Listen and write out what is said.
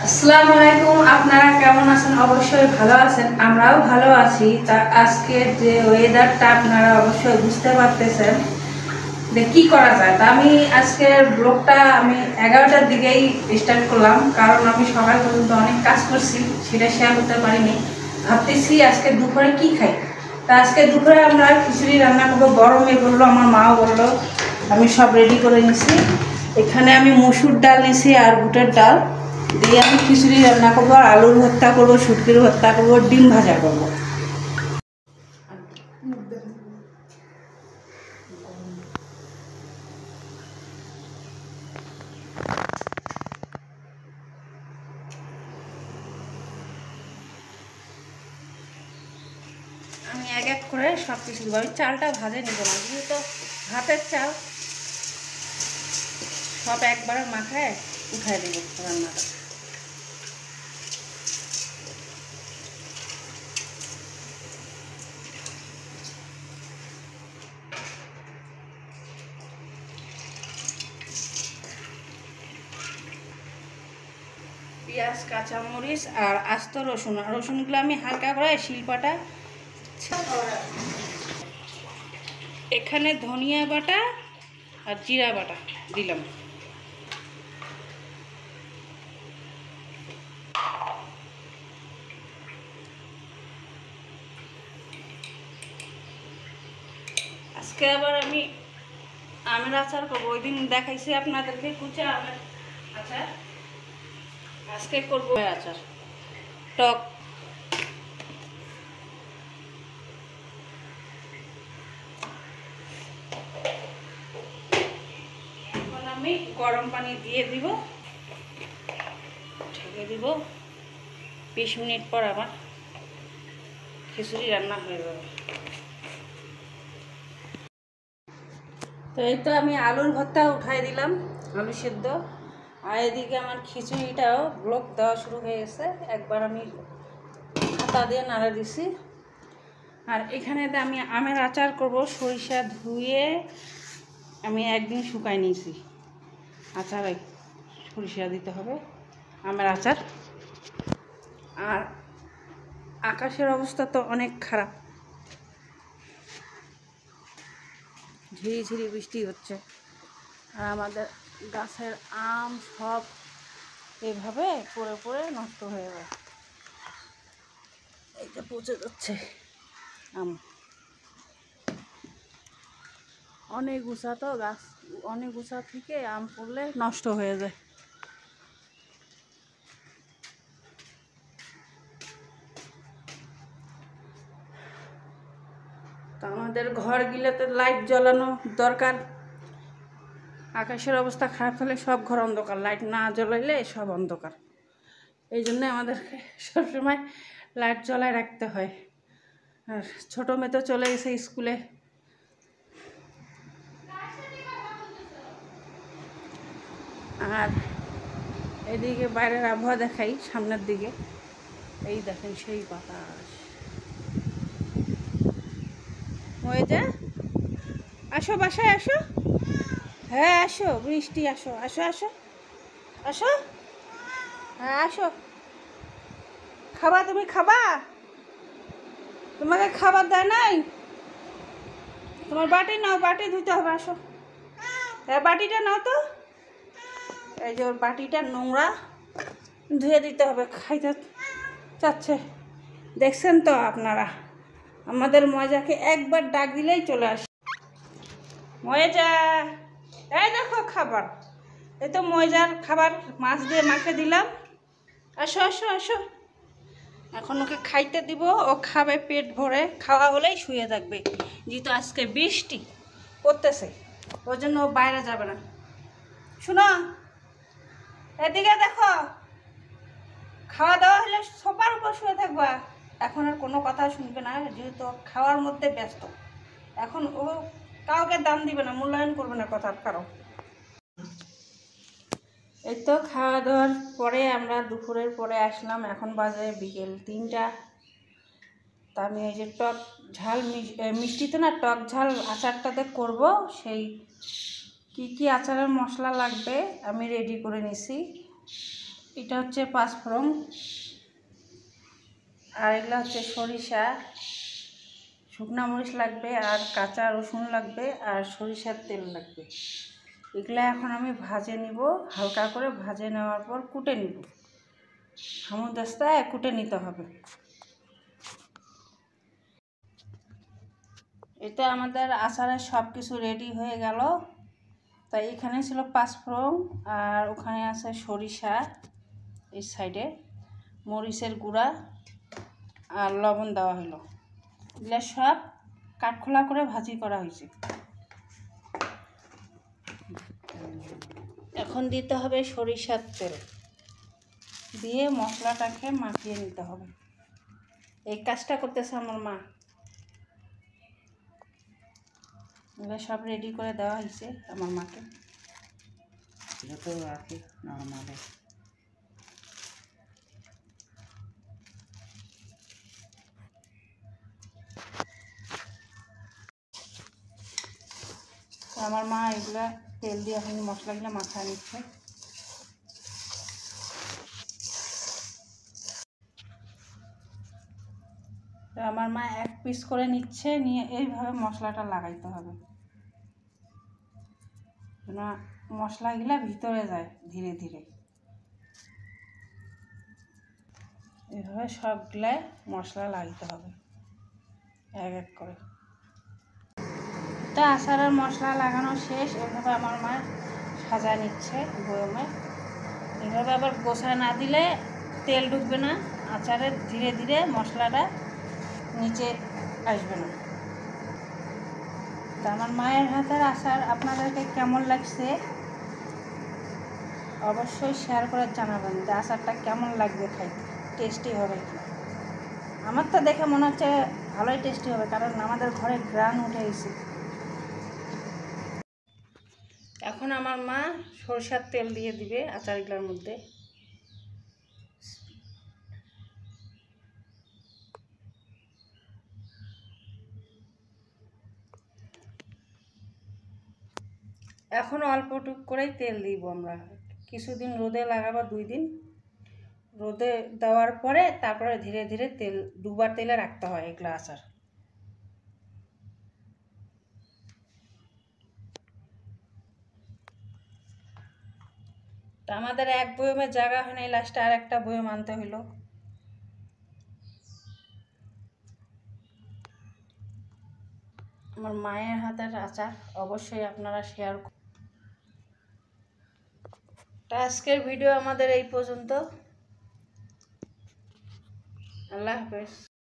আসসালামু আলাইকুম। আপনারা কেমন আছেন? অবশ্যই ভালো আছেন, আমরাও ভালো আছি। তা আজকের যে ওয়েদারটা আপনারা অবশ্যই বুঝতে পারতেছেন যে কী করা যায়। তা আমি আজকের ব্লগটা আমি 11টার দিকেই স্টার্ট করলাম, কারণ আমি সকাল পর্যন্ত অনেক কাজ করছি, সেটা শেয়ার করতে পারিনি। ভাবতেছি আজকে দুপুরে কি খাই। তা আজকে দুপুরে আমরা খিচুড়ি রান্না করবো। গরমে বললো, আমার মাও বললো, আমি সব রেডি করে নিছি। এখানে আমি মসুর ডাল নিছি আর বুটের ডাল দিয়ে আমি খিচুড়ি রান্না করবো, আর আলুর ভর্তা করবো, শুটকির ভর্তা করবো, ডিম ভাজা করবো। আমি এক এক করে সব কিছু দেবো। আমি চালটা ভাজে নিব না, যেহেতু ভাতের চাল, সব একবারে মাখায় উঠায় দেবো রান্নাটা। পেঁয়াজ, কাঁচামরিচ আর আস্ত রসুন, রসুনগুলো আমি হালকা করে শিলপাটা, এখানে ধনিয়া বাটা আর জিরা বাটা দিলাম। আজকে আবার আমি আমের আচার করবো। ওই দিন দেখাইছি আপনাদেরকে কুচা আমের আচার, আজকে করবো আচার টক। এখন আমি গরম পানি দিয়ে দিব, ঢেকে দিব। 20 মিনিট পর আমার খিচুড়ি রান্না হয়ে যাবে। তো এই তো আমি আলুর ভর্তা উঠাই দিলাম, আলু সেদ্ধ। আর এদিকে আমার খিচুড়িটাও ব্লক দেওয়া শুরু হয়ে গেছে। একবার আমি হাতা দিয়ে নাড়া দিছি। আর এখানে আমি আমের আচার করব। সরিষা ধুয়ে আমি একদিন শুকাই নিয়েছি। আচারে সরিষা দিতে হবে, আমের আচার। আর আকাশের অবস্থা তো অনেক খারাপ, ঝিরিঝিরি বৃষ্টি হচ্ছে। আর আমাদের গাছের আম সব এভাবে পড়ে পড়ে নষ্ট হয়ে যায়, এইটা পচে যাচ্ছে আম। অনেক উঁচা তো গাছ, অনেক উঁচা থেকে আম পড়লে নষ্ট হয়ে যায়। তো আমাদের ঘর গিলাতে লাইট জ্বালানো দরকার। আকাশের অবস্থা খারাপ হলে সব ঘর অন্ধকার, লাইট না জ্বালাইলে সব অন্ধকার। এই জন্য আমাদেরকে সবসময় লাইট জ্বালায় রাখতে হয়। আর ছোটো মেয়ে তো চলে গেছে স্কুলে। আর এদিকে বাইরের আবহাওয়া দেখাই, সামনের দিকে এই দেখেন সেই বাতাস। হয়ে যা, আসো বাসায় আসো। হ্যাঁ আসো, বৃষ্টি, আসো আসো আসো আসো। হ্যাঁ আসো, খাবা? তুমি খাবা? তোমাকে খাবার দেয় নাই? তোমার বাটি নাও, বাটি ধুতে হবে, আসো। হ্যাঁ বাটিটা নাও তো। এই যে ওর বাটিটা নোংরা, ধুয়ে দিতে হবে। খাইতে চাচ্ছে, দেখছেন তো আপনারা। আমাদের ময়জাকে একবার ডাক দিলেই চলে আসে। ময়জা, এই দেখো খাবার, এই তো ময়জার খাবার মাছ দিয়ে মাখে দিলাম। আসো আসো আসো, এখন ওকে খাইতে দিব, ও খাবে পেট ভরে। খাওয়া হলেই শুয়ে থাকবে, যেহেতু আজকে বৃষ্টি পড়তেছে, ওর জন্য ও বাইরে যাবে না। শুনো, এদিকে দেখো, খাওয়া দাওয়া হলে সোফার উপর শুয়ে থাকবা। এখন আর কোনো কথা শুনবে না, যেহেতু খাওয়ার মধ্যে ব্যস্ত। এখন ও কাউকে দাম দিবে না, মূল্যায়ন করবে না কথার কারো। এই তো খাওয়া দাওয়ার পরে আমরা দুপুরের পরে আসলাম, এখন বাজে বিকেল 3টা। তা আমি এই যে টক ঝাল মিষ্টি তো না, টক ঝাল আচারটাতে করব। সেই কি কি আচারের মশলা লাগবে আমি রেডি করে নিছি। এটা হচ্ছে পাঁচফোড়ন, আর এগুলো হচ্ছে সরিষা, শুকনো মরিচ লাগবে, আর কাঁচা রসুন লাগবে, আর সরিষার তেল লাগবে। এগুলো এখন আমি ভাজে নিব, হালকা করে ভাজে নেওয়ার পর কুটে নিব। হামুদাস্তায় কুটে নিতে হবে। এটা আমাদের আচারের সব কিছু রেডি হয়ে গেল। তাই এখানে ছিল পাঁচফোড়ন, আর ওখানে আছে সরিষা, এই সাইডে মরিচের গুঁড়া আর লবণ দেওয়া হলো। এগুলো সব কাঠখোলা করে ভাজি করা হয়েছে। এখন দিতে হবে সরিষার তেল, দিয়ে মশলাটাকে মাখিয়ে নিতে হবে। এই কাজটা করতেছে আমার মা। এগুলো সব রেডি করে দেওয়া হয়েছে আমার মাকে। এটা তো আছে নর্মাল। আমার মা এগুলা তেল দিয়ে এখন মশলাগুলো মাখায় নিচ্ছে। আমার মা এক পিস করে নিচ্ছে, নিয়ে এইভাবে মশলাটা লাগাইতে হবে, মশলাগুলা ভিতরে যায় ধীরে ধীরে। এইভাবে সবগুলাই মশলা লাগাইতে হবে এক এক করে। এটা আচারের মশলা লাগানো শেষ। এভাবে আমার মা সাজায় নিচ্ছে বয়মে। এভাবে আবার গোছায় না দিলে তেল ঢুকবে না আচারের, ধীরে ধীরে মশলাটা নিচে আসবে না। তা আমার মায়ের হাতের আচার আপনাদেরকে কেমন লাগছে অবশ্যই শেয়ার করে জানাবেন যে আচারটা কেমন লাগবে খাইতে, টেস্টি হবে কি। আমার তো দেখে মনে হচ্ছে ভালোই টেস্টি হবে, কারণ আমাদের ঘরে গ্রান উঠে গেছে। এখন আমার মা সরষের তেল দিয়ে দিবে আচারগুলোর মধ্যে। এখন অল্প টুক করেই তেল দিব আমরা। কিছুদিন রোদে লাগাবো, 2 দিন রোদে দেওয়ার পরে তারপরে ধীরে ধীরে তেল, দুবার তেলে রাখতে হয় এগুলো আচার। তা আমাদের এক বয়মের জায়গা হয় নাই, লাস্টে আর একটা বয়ম আনতে হইলো। আমার মায়ের হাতের আচার অবশ্যই আপনারা শেয়ার করুন। তা আজকের ভিডিও আমাদের এই পর্যন্ত। আল্লাহ হাফেজ।